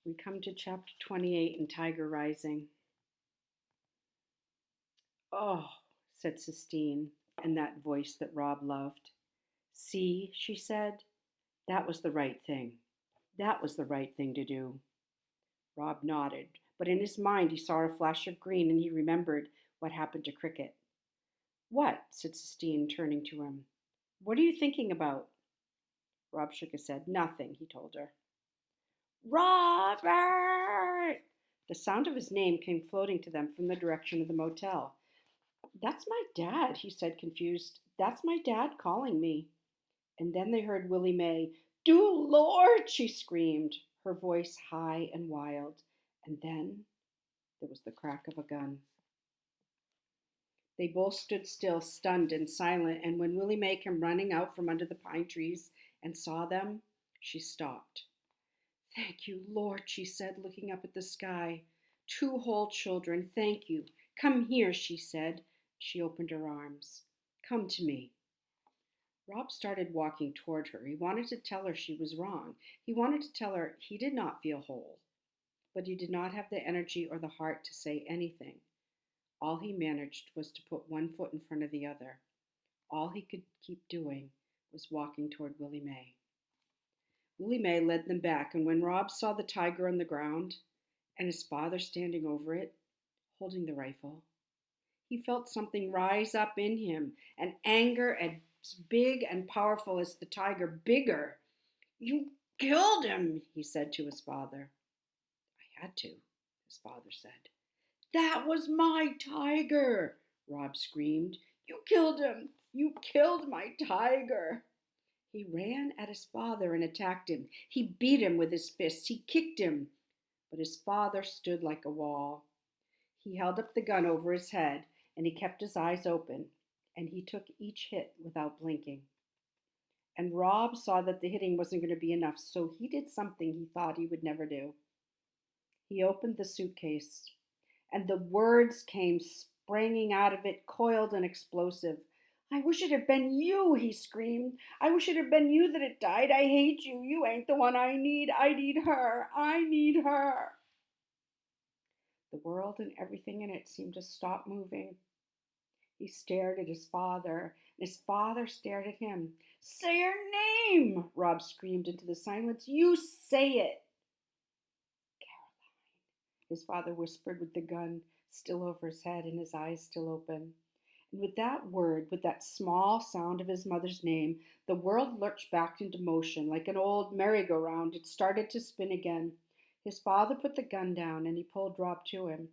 We come to chapter 28 in Tiger Rising. Oh, said Sistine in that voice that Rob loved. See, she said, that was the right thing. That was the right thing to do. Rob nodded, but in his mind he saw a flash of green and he remembered what happened to Cricket. What? Said Sistine, turning to him. What are you thinking about? Rob shook his head. Nothing, he told her. Robert! The sound of his name came floating to them from the direction of the motel. That's my dad, he said, confused. That's my dad calling me. And then they heard Willie Mae. Do Lord, she screamed, her voice high and wild. And then there was the crack of a gun. They both stood still, stunned and silent, and when Willie Mae came running out from under the pine trees and saw them, she stopped. Thank you, Lord, she said, looking up at the sky. 2 whole children, thank you. Come here, she said. She opened her arms. Come to me. Rob started walking toward her. He wanted to tell her she was wrong. He wanted to tell her he did not feel whole. But he did not have the energy or the heart to say anything. All he managed was to put one foot in front of the other. All he could keep doing was walking toward Willie Mae. Willie Mae led them back, and when Rob saw the tiger on the ground and his father standing over it, holding the rifle, he felt something rise up in him, an anger as big and powerful as the tiger, bigger. You killed him, he said to his father. I had to, his father said. That was my tiger, Rob screamed. You killed him. You killed my tiger. He ran at his father and attacked him. He beat him with his fists. He kicked him. But his father stood like a wall. He held up the gun over his head, and he kept his eyes open, and he took each hit without blinking. And Rob saw that the hitting wasn't going to be enough, so he did something he thought he would never do. He opened the suitcase, and the words came springing out of it, coiled and explosive. I wish it had been you, he screamed. I wish it had been you that had died. I hate you. You ain't the one I need. I need her. I need her. The world and everything in it seemed to stop moving. He stared at his father, and his father stared at him. Say her name, Rob screamed into the silence. You say it. Caroline, his father whispered with the gun still over his head and his eyes still open. And with that word, with that small sound of his mother's name, the world lurched back into motion like an old merry-go-round. It started to spin again. His father put the gun down and he pulled Rob to him.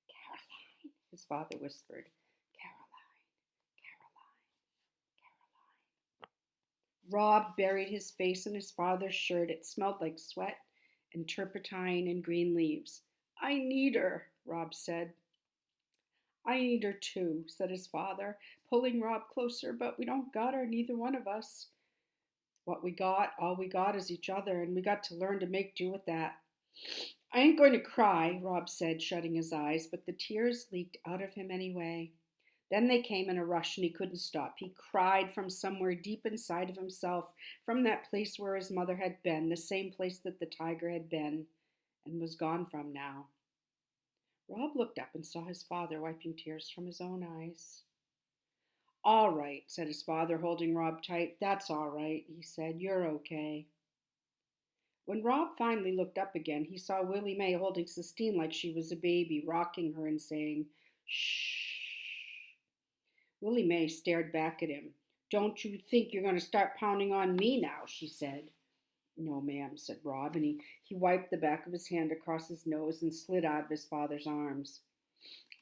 Caroline, his father whispered. Caroline, Caroline, Caroline. Rob buried his face in his father's shirt. It smelled like sweat and turpentine and green leaves. I need her, Rob said. I need her too, said his father, pulling Rob closer, but we don't got her, neither one of us. All we got is each other, and we got to learn to make do with that. I ain't going to cry, Rob said, shutting his eyes, but the tears leaked out of him anyway. Then they came in a rush, and he couldn't stop. He cried from somewhere deep inside of himself, from that place where his mother had been, the same place that the tiger had been, and was gone from now. Rob looked up and saw his father wiping tears from his own eyes. All right, said his father, holding Rob tight. That's all right, he said. You're okay. When Rob finally looked up again, he saw Willie Mae holding Sistine like she was a baby, rocking her and saying, Shh. Willie Mae stared back at him. Don't you think you're going to start pounding on me now, she said. No, ma'am, said Rob, and he wiped the back of his hand across his nose and slid out of his father's arms.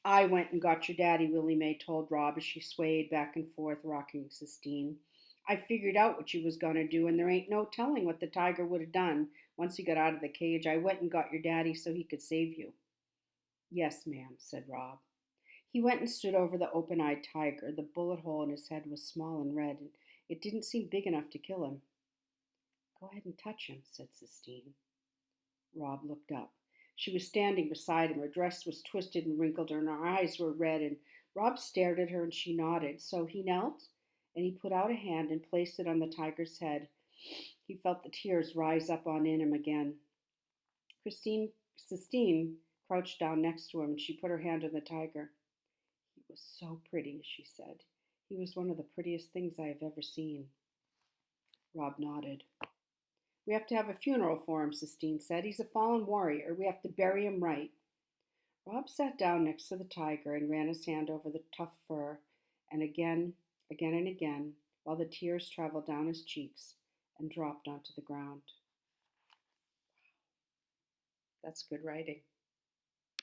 I went and got your daddy, Willie Mae told Rob as she swayed back and forth, rocking Sistine. I figured out what you was going to do, and there ain't no telling what the tiger would have done once he got out of the cage. I went and got your daddy so he could save you. Yes, ma'am, said Rob. He went and stood over the open-eyed tiger. The bullet hole in his head was small and red, and it didn't seem big enough to kill him. Go ahead and touch him, said Sistine. Rob looked up. She was standing beside him. Her dress was twisted and wrinkled, and her eyes were red, and Rob stared at her, and she nodded. So he knelt, and he put out a hand and placed it on the tiger's head. He felt the tears rise up on in him again. Sistine crouched down next to him and she put her hand on the tiger. He was so pretty, she said. He was one of the prettiest things I have ever seen. Rob nodded. We have to have a funeral for him, Sistine said. He's a fallen warrior. We have to bury him right. Rob sat down next to the tiger and ran his hand over the tough fur, and again and again, while the tears traveled down his cheeks and dropped onto the ground. That's good writing.